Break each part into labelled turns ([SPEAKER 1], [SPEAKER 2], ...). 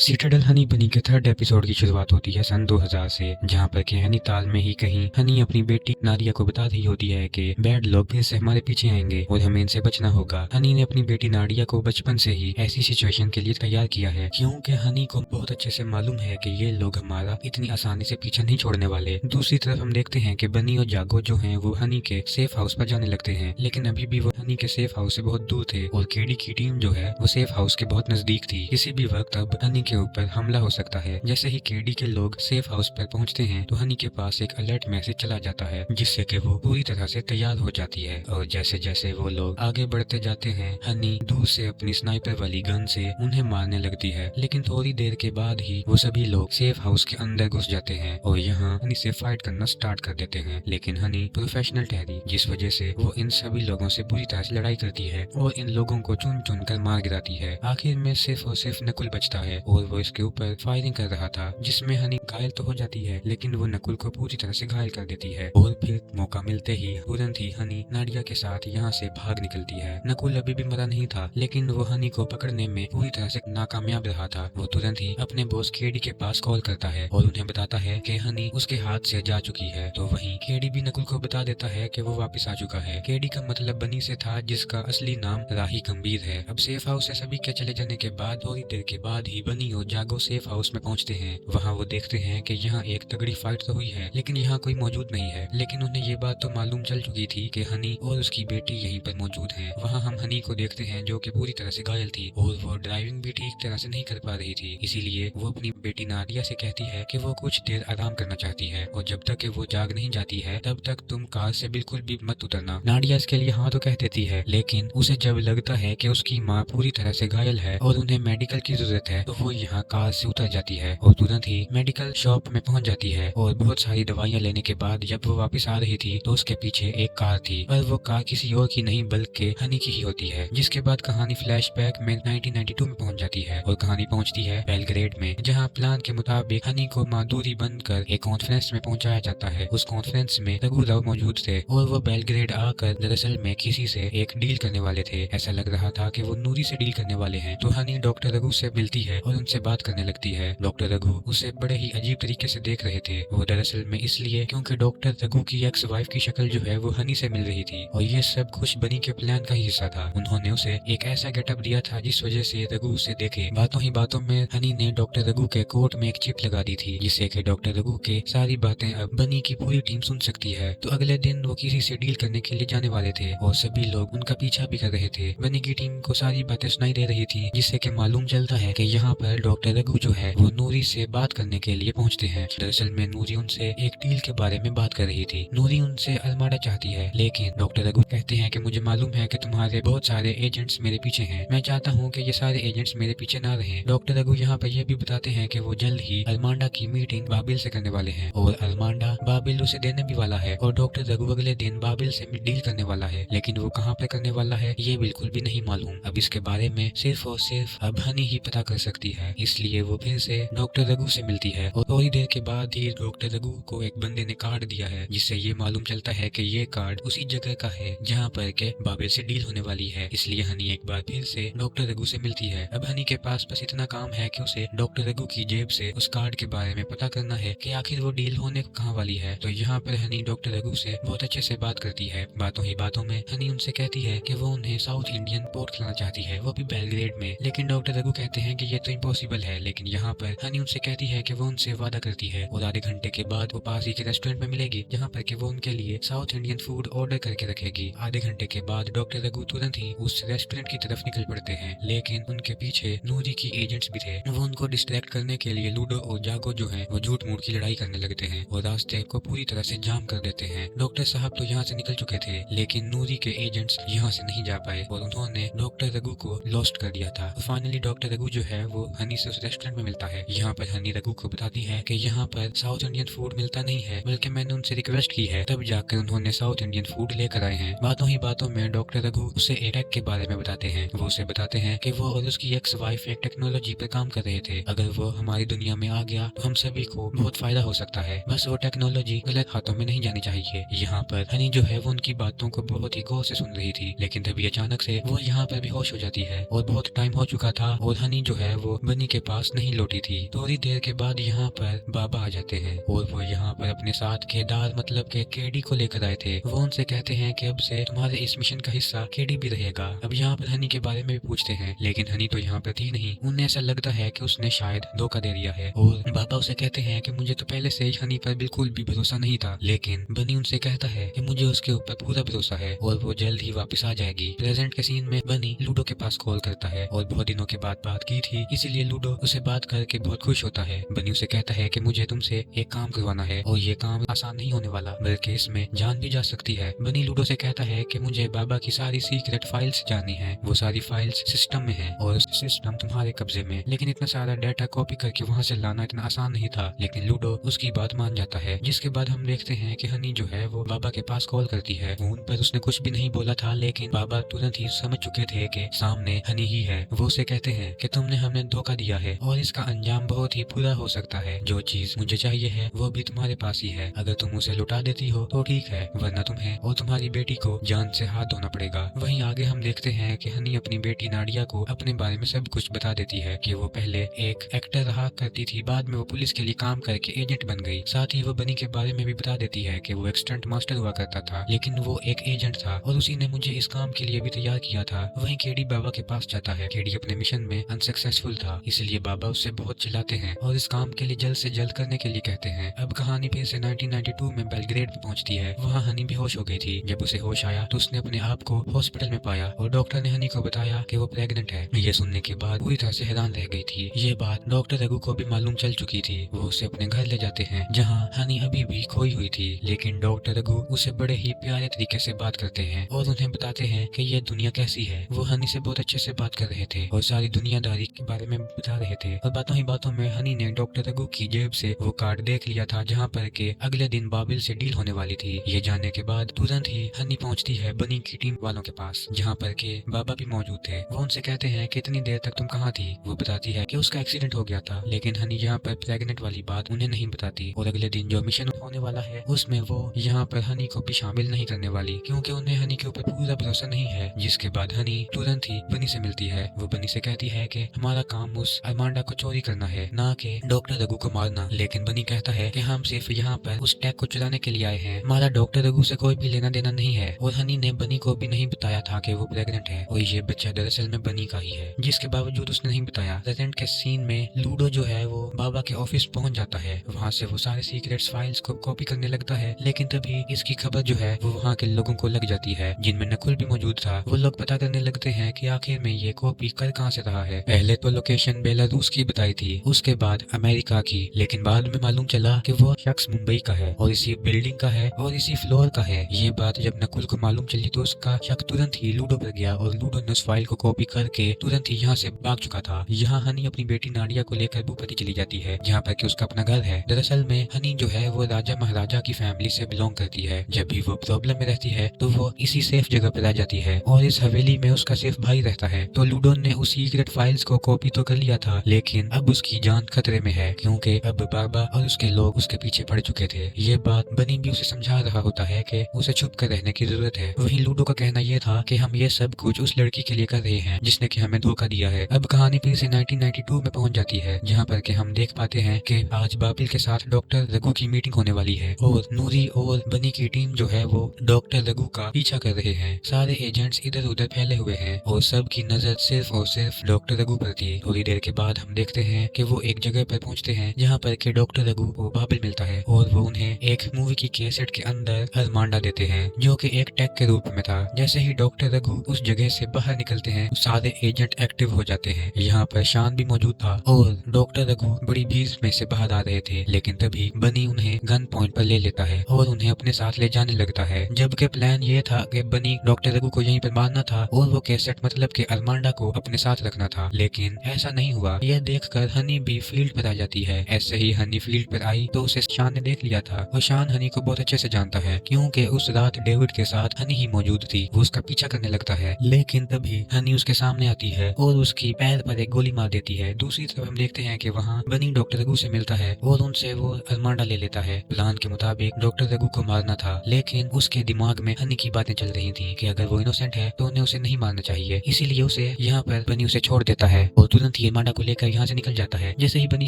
[SPEAKER 1] Citadel Honey बनी के third episode की शुरुआत होती है सन 2000 से, जहाँ पर कि नैनीताल में ही कहीं हनी अपनी बेटी नाडिया को बता रही होती है कि बैड लोग फिर से हमारे पीछे आएंगे और हमें इनसे बचना होगा। हनी ने अपनी बेटी नाडिया को बचपन से ही ऐसी सिचुएशन के लिए तैयार किया है, क्योंकि हनी को बहुत अच्छे से मालूम है कि ये लोग हमारा इतनी आसानी से पीछा नहीं छोड़ने वाले। दूसरी तरफ हम देखते हैं कि बनी और जागो जो है वो हनी के सेफ हाउस पर जाने लगते हैं, लेकिन अभी भी वो हनी के सेफ हाउस से बहुत दूर थे और केडी की टीम जो है वो सेफ हाउस के बहुत नजदीक थी। किसी भी वक्त अब हनी के ऊपर हमला हो सकता है। जैसे ही केडी के लोग सेफ हाउस पर पहुंचते हैं तो हनी के पास एक अलर्ट मैसेज चला जाता है, जिससे कि वो पूरी तरह से तैयार हो जाती है। और जैसे जैसे वो लोग आगे बढ़ते जाते हैं, हनी दूर से अपनी स्नाइपर वाली गन से उन्हें मारने लगती है, लेकिन थोड़ी देर के बाद ही वो सभी लोग सेफ हाउस के अंदर घुस जाते हैं और यहाँ हनी से फाइट करना स्टार्ट कर देते हैं। लेकिन हनी प्रोफेशनल ठहरी, जिस वजह से वो इन सभी लोगों से पूरी तरह से लड़ाई करती है और इन लोगों को चुन चुन कर मार गिराती है। आखिर में सिर्फ और सिर्फ नकुल बचता है और वो इसके ऊपर फायरिंग कर रहा था, जिसमें हनी घायल तो हो जाती है, लेकिन वो नकुल को पूरी तरह से घायल कर देती है। और फिर मौका मिलते ही तुरंत ही हनी नाडिया के साथ यहाँ से भाग निकलती है। नकुल अभी भी मरा नहीं था, लेकिन वो हनी को पकड़ने में पूरी तरह से नाकामयाब रहा था। वो तुरंत ही अपने बॉस केडी के पास कॉल करता है और उन्हें बताता है कि हनी उसके हाथ से जा चुकी है। तो वहीं केडी भी नकुल को बता देता है कि वो वापस आ चुका है। केडी का मतलब बनी से था, जिसका असली नाम राही गंभीर है। अब सेफ हाउस से सभी के चले जाने के बाद थोड़ी देर के बाद ही बनी और जागो सेफ हाउस में पहुंचते हैं। वहां वो देखते हैं कि यहाँ एक तगड़ी फाइट तो हुई है, लेकिन यहाँ कोई मौजूद नहीं है। लेकिन उन्हें ये बात तो मालूम चल चुकी थी कि हनी और उसकी बेटी यहीं पर मौजूद हैं। वहाँ हम हनी को देखते हैं जो कि पूरी तरह से घायल थी और वो ड्राइविंग भी ठीक तरह से नहीं कर पा रही थी। इसीलिए वो अपनी बेटी नाडिया से कहती है कि वो कुछ देर आराम करना चाहती है और जब तक कि वो जाग नहीं जाती है तब तक तुम कार से बिल्कुल भी मत उतरना। नाडिया इसके लिए हाँ तो कह देती है, लेकिन उसे जब लगता है कि उसकी माँ पूरी तरह से घायल है और उन्हें मेडिकल की जरूरत है, तो वो यहाँ कार से उतर जाती है और तुरंत ही मेडिकल शॉप में पहुंच जाती है। और बहुत सारी दवाइयां लेने के बाद जब वो वापस आ रही थी तो उसके पीछे एक कार थी, पर वो कार किसी और की नहीं बल्कि हनी की ही होती है। जिसके बाद कहानी फ्लैशबैक में 1992 में पहुंच जाती है और कहानी पहुंचती है बेलग्रेड में, जहाँ प्लान के मुताबिक हनी को माधुरी बंद कर एक कॉन्फ्रेंस में पहुंचाया जाता है। उस कॉन्फ्रेंस में रघु राव मौजूद थे और वो बेलग्रेड आकर दरअसल में किसी से एक डील करने वाले थे। ऐसा लग रहा था कि वो नूरी से डील करने वाले हैं। तो हनी डॉक्टर रघु से मिलती है और उनसे बात करने लगती है। डॉक्टर रघु उसे बड़े ही अजीब तरीके से देख रहे थे। वो दरअसल में इसलिए क्योंकि डॉक्टर रघु की एक्स वाइफ की शक्ल जो है वो हनी से मिल रही थी और ये सब कुछ बनी के प्लान का ही हिस्सा था। उन्होंने उसे एक ऐसा गेटअप दिया था जिस वजह से रघु उसे देखे। बातों ही बातों में हनी ने डॉक्टर रघु के कोट में एक चिप लगा दी थी, जिससे कि डॉक्टर रघु के सारी बातें अब बनी की पूरी टीम सुन सकती है। तो अगले दिन वो किसी से डील करने के लिए जाने वाले थे और सभी लोग उनका पीछा भी कर रहे थे। बनी की टीम को सारी बातें सुनाई दे रही थी, जिससे कि मालूम चलता है कि यहाँ पर डॉक्टर रघु जो है वो नूरी से बात करने के लिए पहुंचते हैं। दरअसल में नूरी उनसे एक डील के बारे में बात कर रही थी। नूरी उनसे अल्माडा चाहती है, लेकिन डॉक्टर रघु कहते हैं कि मुझे मालूम है कि तुम्हारे बहुत सारे एजेंट्स मेरे पीछे हैं। मैं चाहता हूँ कि ये सारे एजेंट्स मेरे पीछे ना रहें। डॉक्टर रघु यहाँ पर यह भी बताते हैं कि वो जल्द ही अल्मांडा की मीटिंग बाबिल से करने वाले हैं और अल्मांडा बाबिल उसे देने भी वाला है और डॉक्टर रघु अगले दिन बाबिल से डील करने वाला है, लेकिन वो कहाँ पे करने वाला है ये बिल्कुल भी नहीं मालूम। अब इसके बारे में सिर्फ और सिर्फ अब हनी ही पता कर सकती है, इसलिए वो फिर से डॉक्टर रघु से मिलती है और थोड़ी देर के बाद ही डॉक्टर रघु को एक बंदे ने कार्ड दिया है, जिससे ये मालूम चलता है कि ये कार्ड उसी जगह का है जहाँ पर के बाबिल से डील होने वाली है। इसलिए हनी एक बार फिर से डॉक्टर रघु से मिलती है। अब हनी के पास बस इतना काम है कि उसे डॉक्टर रघु की जेब से उस कार्ड के बारे में पता करना है कि आखिर वो डील होने कहाँ वाली है। तो यहाँ पर हनी डॉक्टर रघु से बहुत अच्छे से बात करती है। बातों ही बातों में हनी उनसे कहती है कि वो उन्हें साउथ इंडियन पोर्ट खिलाना चाहती है, वो भी बेलग्रेड में। लेकिन डॉक्टर रघु कहते हैं कि ये तो इम्पॉसिबल है। लेकिन यहाँ पर हनी उनसे कहती है कि वो उनसे वादा करती है और आधे घंटे के बाद वो पास ही के रेस्टोरेंट में मिलेगी, जहाँ पर कि वो उनके लिए साउथ इंडियन फूड ऑर्डर करके रखेगी। आधे घंटे के बाद डॉक्टर रघु तुरंत ही उस रेस्टोरेंट की तरफ निकल पड़ते हैं, लेकिन उनके पीछे नूरी की एजेंट्स भी थे। वो उनको डिस्ट्रैक्ट करने के लिए लूडो और जागो जो है वो झूठ मूठ की लड़ाई करने लगते हैं और रास्ते को पूरी तरह से जाम कर देते हैं। डॉक्टर साहब तो यहाँ से निकल चुके थे, लेकिन नूरी के एजेंट्स यहाँ से नहीं जा पाए और उन्होंने डॉक्टर रघु को लॉस्ट कर दिया था। फाइनली डॉक्टर रघु जो है वो हनी से उस रेस्टोरेंट में मिलता है। यहाँ पर हनी रघु को बताती है कि यहाँ पर साउथ इंडियन फूड मिलता नहीं है, बल्कि मैंने उनसे रिक्वेस्ट की है, तब जाकर उन्होंने साउथ इंडियन फूड लेकर आए हैं। बातों ही बातों में डॉक्टर रघु उसे अटैक के बारे में बताते हैं। वो उसे बताते हैं कि वो और उसकी एक्स वाइफ एक टेक्नोलॉजी पर काम कर रहे थे। अगर वो हमारी दुनिया में आ गया तो हम सभी को बहुत फायदा हो सकता है, बस वो टेक्नोलॉजी गलत हाथों में नहीं जानी चाहिए। यहाँ पर हनी जो है वो उनकी बातों को बहुत ही गौर से सुन रही थी, लेकिन तभी अचानक से वो यहाँ पर बेहोश हो जाती है और बहुत टाइम हो चुका था और हनी जो है वो बनी के पास नहीं लौटी थी। थोड़ी देर के बाद यहाँ पर बाबा आ जाते हैं और वो यहाँ पर अपने साथ केदार मतलब के केडी को लेकर आए थे। वो उनसे कहते हैं कि अब से तुम्हारे इस मिशन का हिस्सा केडी भी रहेगा। अब यहाँ पर हनी के बारे में भी पूछते हैं, लेकिन हनी तो यहाँ पर थी नहीं। उन्हें ऐसा लगता है कि उसने शायद धोखा दे दिया है और बाबा उसे कहते हैं कि मुझे तो पहले से ही हनी पर बिल्कुल भी भरोसा नहीं था। लेकिन बनी उनसे कहता है कि मुझे उसके ऊपर पूरा भरोसा है और वो जल्द ही वापस आ जाएगी। प्रेजेंट के सीन में बनी लूडो के पास कॉल करता है और बहुत दिनों के बाद बात की थी, इसीलिए लूडो उसे बात करके बहुत खुश होता है। बनी उसे कहता है कि मुझे तुमसे एक काम करवाना है और ये काम आसान नहीं होने वाला, बल्कि इसमें जान भी जा सकती है। बनी लूडो से कहता है कि मुझे बाबा की सारी सीक्रेट फाइल्स जाननी है। वो सारी फाइल्स सिस्टम में है और सिस्टम तुम्हारे कब्जे में, लेकिन इतना सारा डाटा कॉपी करके वहाँ से लाना इतना आसान नहीं था। लेकिन लूडो उसकी बात मान जाता है, जिसके बाद हम देखते हैं कि हनी जो है वो बाबा के पास कॉल करती है। फोन पर उसने कुछ भी नहीं बोला था, लेकिन बाबा तुरंत ही समझ चुके थे कि सामने हनी ही है। वो उसे कहते हैं कि तुमने हमें धोखा दिया है और इसका अंजाम बहुत ही बुरा हो सकता है। जो चीज मुझे चाहिए है वो भी तुम्हारे पास ही है। अगर तुम उसे लुटा देती हो तो ठीक है, वरना तुम्हें और तुम्हारी बेटी को जान से हाथ धोना पड़ेगा। वहीं आगे हम देखते हैं कि हनी अपनी बेटी नाडिया को अपने बारे में सब कुछ बता देती है कि वो पहले एक एक्टर रहा करती थी, बाद में वो पुलिस के लिए काम करके एजेंट बन गई। साथ ही वो बनी के बारे में भी बता देती है कि वो एक स्टंट मास्टर हुआ करता था, लेकिन वो एक एजेंट था और उसी ने मुझे इस काम के लिए भी तैयार किया था। वहीं केडी बाबा के पास जाता है। केडी अपने मिशन में अनसक्सेसफुल था, इसलिए बाबा उससे बहुत चिल्लाते हैं और इस काम के लिए जल्द से जल्द करने के लिए कहते हैं। अब कहानी फिर से 1992 में बेलग्रेड में पहुंचती है। वहाँ हनी बेहोश हो गई थी। जब उसे होश आया तो उसने अपने आप को हॉस्पिटल में पाया और डॉक्टर ने हनी को बताया कि वो प्रेग्नेंट है। ये सुनने के बाद पूरी तरह से हैरान रह गई थी। ये बात डॉक्टर रघु को भी मालूम चल चुकी थी। वो उसे अपने घर ले जाते हैं, जहाँ हनी अभी भी खोई हुई थी। लेकिन डॉक्टर रघु उसे बड़े ही प्यारे तरीके से बात करते हैं और उन्हें बताते हैं कि ये दुनिया कैसी है। वो हनी से बहुत अच्छे से बात कर रहे थे और सारी दुनियादारी के बारे में बता रहे थे। और बातों ही बातों में हनी ने डॉक्टर रघु की जेब से वो कार्ड देख लिया था, जहाँ पर के अगले दिन बाबिल से डील होने वाली थी। ये जानने के बाद तुरंत ही हनी पहुंचती है बनी की टीम वालों के पास, जहाँ पर के बाबा भी मौजूद थे। वो उनसे कहते हैं कि इतनी देर तक तुम कहाँ थी। वो बताती है कि उसका एक्सीडेंट हो गया था, लेकिन हनी यहाँ पर प्रेग्नेंट वाली बात उन्हें नहीं बताती। और अगले दिन जो मिशन होने वाला है उसमें वो यहाँ पर हनी को भी शामिल नहीं करने वाली, क्योंकि उन्हें हनी के ऊपर पूरा भरोसा नहीं है। जिसके बाद हनी तुरंत ही बनी से मिलती है। वो बनी से कहती है कि हमारा काम उस अमांडा को चोरी करना है, ना कि डॉक्टर रघु को मारना। लेकिन बनी कहता है कि हम सिर्फ यहाँ पर उस टैग को चुराने के लिए आए हैं, हमारा डॉक्टर रघु से कोई भी लेना देना नहीं है। और हनी ने बनी को भी नहीं बताया था कि वो प्रेग्नेंट है और ये बच्चा दरअसल में बनी का ही है, जिसके बावजूद उसने नहीं बताया। प्रेजेंट के सीन में लूडो जो है वो बाबा के ऑफिस पहुंच जाता है। वहाँ से वो सारे सीक्रेट्स फाइल्स को कॉपी करने लगता है, लेकिन तभी इसकी खबर जो है वो वहाँ के लोगों को लग जाती है, जिनमें नकुल भी मौजूद था। वो लोग पता करने लगते हैं कि आखिर में ये कॉपी कर कहाँ से रहा है। पहले तो लोकेशन बेलारूस की बताई थी, उसके बाद अमेरिका की, लेकिन बाद में मालूम चला कि वो शख्स मुंबई का है और इसी बिल्डिंग का है और इसी फ्लोर का है। ये बात जब नकुल को मालूम चली तो उसका शक तुरंत ही लूडो पर गया और लूडो ने उस फाइल को कॉपी करके तुरंत ही यहाँ से भाग चुका था। यहाँ हनी अपनी बेटी नाडिया को लेकर भूपति चली जाती है, जहाँ पर कि उसका अपना घर है। दरअसल में हनी जो है वो राजा महाराजा की फैमिली से बिलोंग करती है। जब भी वो प्रॉब्लम में रहती है तो वो इसी सेफ जगह पर आ जाती है और इस हवेली में उसका सिर्फ भाई रहता है। तो लूडो ने उस सीक्रेट फाइल्स को कॉपी तो कर लिया था, लेकिन अब उसकी जान खतरे में है, क्योंकि अब बाबा और उसके लोग उसके पीछे पड़ चुके थे। ये बात बनी भी उसे समझा रहा होता है कि उसे छुप कर रहने की जरूरत है। वहीं लूडो का कहना यह था कि हम ये सब कुछ उस लड़की के लिए कर रहे हैं जिसने कि हमें धोखा दिया है। अब कहानी फिर से 1992 में पहुंच जाती है, जहाँ पर कि हम देख पाते हैं कि आज बाबिल के साथ डॉक्टर रघु की मीटिंग होने वाली है और नूरी और बनी की टीम जो है वो डॉक्टर रघु का पीछा कर रहे हैं। सारे एजेंट्स इधर उधर फैले हुए हैं और सबकी नजर सिर्फ और सिर्फ डॉक्टर रघु पर थी। थोड़ी देर के बाद हम देखते हैं कि वो एक जगह पर पहुंचते हैं, जहाँ पर के डॉक्टर रघु को बाबिल मिलता है और वो उन्हें एक मूवी की कैसेट के अंदर अरमांडा देते हैं, जो कि एक टैग के रूप में था। जैसे ही डॉक्टर रघु उस जगह से बाहर निकलते हैं, सारे एजेंट एक्टिव हो जाते हैं। यहाँ पर शान भी मौजूद था और डॉक्टर रघु बड़ी भीड़ में से बाहर आ रहे थे, लेकिन तभी बनी उन्हें गन पॉइंट पर ले लेता है और उन्हें अपने साथ ले जाने लगता है। जबकि प्लान ये था कि बनी डॉक्टर रघु को यहीं पर मारना था और वो कैसेट मतलब के अरमांडा को अपने साथ रखना था, लेकिन ऐसा नहीं हुआ। यह देखकर हनी भी फील्ड पर आ जाती है। ऐसे ही हनी फील्ड पर आई तो उसे शान ने देख लिया था और शान हनी को बहुत अच्छे से जानता है, क्योंकि उस रात डेविड के साथ हनी ही मौजूद थी। वो उसका पीछा करने लगता है, लेकिन तभी हनी उसके सामने आती है और उसकी पैर पर एक गोली मार देती है। दूसरी तरफ हम देखते हैं कि वहाँ बनी डॉक्टर रघु से मिलता है और उनसे वो अरमांडा ले लेता है। प्लान के मुताबिक डॉक्टर रघु को मारना था, लेकिन उसके दिमाग में हनी की बातें चल रही थी कि अगर वो इनोसेंट है तो उन्हें उसे नहीं मारना चाहिए। इसीलिए उसे यहाँ पर बनी उसे छोड़ देता है और तुरंत तुरंत ही अमांडा को लेकर यहाँ से निकल जाता है। जैसे ही बनी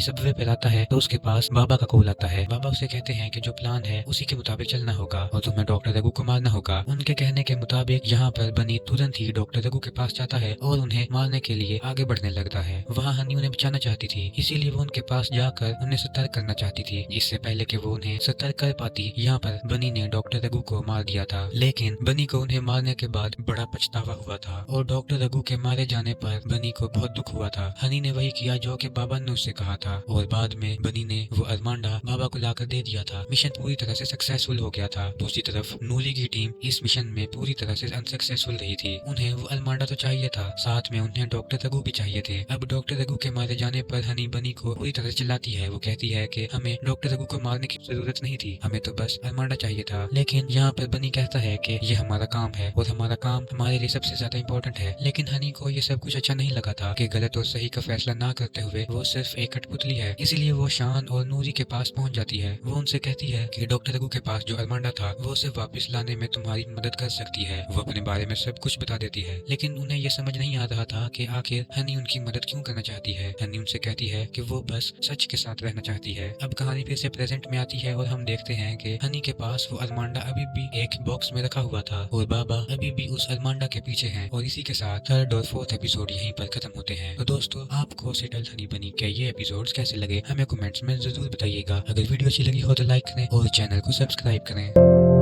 [SPEAKER 1] सबवे पर आता है तो उसके पास बाबा का कॉल आता है। बाबा उसे कहते हैं कि जो प्लान है उसी के मुताबिक चलना होगा और तुम्हें डॉक्टर रघु को मारना होगा। उनके कहने के मुताबिक यहाँ पर बनी तुरंत ही डॉक्टर रघु के पास जाता है और उन्हें मारने के लिए आगे बढ़ने लगता है। वहाँ हनी उन्हें बचाना चाहती थी, इसीलिए वो उनके पास जाकर उन्हें सतर्क करना चाहती थी। इससे पहले कि वो उन्हें सतर्क कर पाती, यहाँ पर बनी ने डॉक्टर रघु को मार दिया था। लेकिन बनी को उन्हें मारने के बाद बड़ा पछतावा हुआ था और डॉक्टर रघु के मारे जाने पर बनी को बहुत दुख हुआ था। हनी ने वही किया जो कि बाबा ने उससे कहा था और बाद में बनी ने वो अरमांडा बाबा को लाकर दे दिया था। मिशन पूरी तरह से सक्सेसफुल हो गया था। दूसरी तरफ नूरी की टीम इस मिशन में पूरी तरह से अनसक्सेसफुल रही थी। उन्हें वो अरमांडा तो चाहिए था, साथ में उन्हें डॉक्टर रघु भी चाहिए थे। अब डॉक्टर रघु के मारे जाने पर हनी बनी को पूरी तरह से चिल्लाती है। वो कहती है कि हमें डॉक्टर रघु को मारने की जरूरत नहीं थी, हमें तो बस अरमांडा चाहिए था। लेकिन यहाँ पर बनी कहता है कि ये हमारा काम है और हमारा काम हमारे लिए सबसे ज्यादा इम्पोर्टेंट है। लेकिन हनी को ये सब कुछ अच्छा नहीं लगा था कि गलत और सही का फैसला ना करते हुए वो सिर्फ एक कठपुतली है। इसीलिए वो शान और नूरी के पास पहुंच जाती है। वो उनसे कहती है कि डॉक्टर रघु के पास जो अरमांडा था वो उसे वापस लाने में तुम्हारी मदद कर सकती है। वो अपने बारे में सब कुछ बता देती है, लेकिन उन्हें यह समझ नहीं आ रहा था कि आखिर हनी उनकी मदद क्यों करना चाहती है। हनी उनसे कहती है कि वो बस सच के साथ रहना चाहती है। अब कहानी फिर से प्रेजेंट में आती है और हम देखते हैं कि हनी के पास वो अरमांडा अभी भी एक बॉक्स में रखा हुआ था और बाबा अभी भी उस अरमांडा के पीछे हैं। और इसी के साथ थर्ड और फोर्थ एपिसोड यहीं पर खत्म होते हैं। तो दोस्तों, आपको सेटल हनी बनी के ये एपिसोड्स कैसे लगे हमें कमेंट्स में जरूर बताइएगा। अगर वीडियो अच्छी लगी हो तो लाइक करें और चैनल को सब्सक्राइब करें।